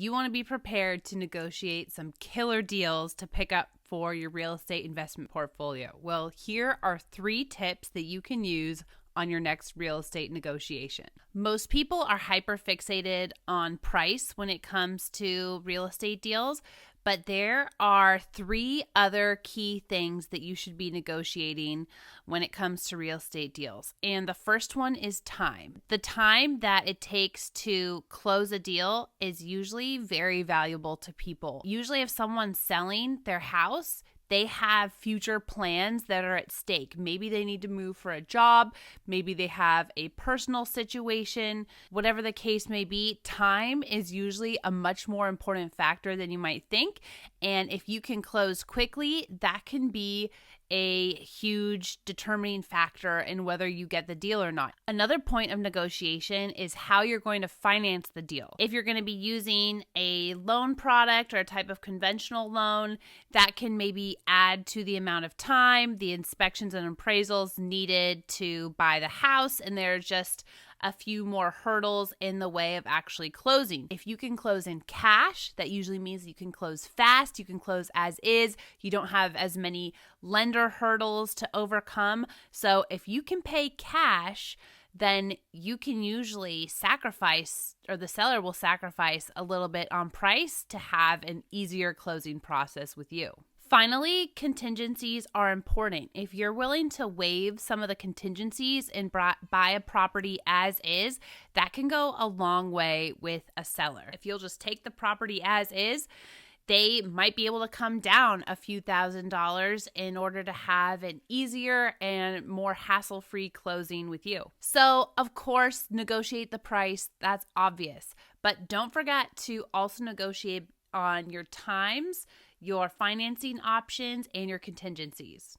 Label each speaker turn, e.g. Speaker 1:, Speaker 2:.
Speaker 1: you want to be prepared to negotiate some killer deals to pick up for your real estate investment portfolio. Well, here are 3 tips that you can use on your next real estate negotiation. Most people are hyper fixated on price when it comes to real estate deals, but there are 3 other key things that you should be negotiating when it comes to real estate deals. And the first one is time. The time that it takes to close a deal is usually very valuable to people. Usually if someone's selling their house, they have future plans that are at stake. Maybe they need to move for a job. Maybe they have a personal situation. Whatever the case may be, time is usually a much more important factor than you might think. And if you can close quickly, that can be a huge determining factor in whether you get the deal or not. Another point of negotiation is how you're going to finance the deal. If you're going to be using a loan product or a type of conventional loan, that can maybe add to the amount of time, the inspections and appraisals needed to buy the house, and there's just a few more hurdles in the way of actually closing. If you can close in cash, that usually means you can close fast, you can close as is, you don't have as many lender hurdles to overcome. So if you can pay cash, then you can usually sacrifice, or the seller will sacrifice a little bit on price to have an easier closing process with you. Finally, contingencies are important. If you're willing to waive some of the contingencies and buy a property as is, that can go a long way with a seller. If you'll just take the property as is, they might be able to come down a few $1,000s in order to have an easier and more hassle-free closing with you. So, of course, negotiate the price. That's obvious. But don't forget to also negotiate on your times, your financing options, and your contingencies.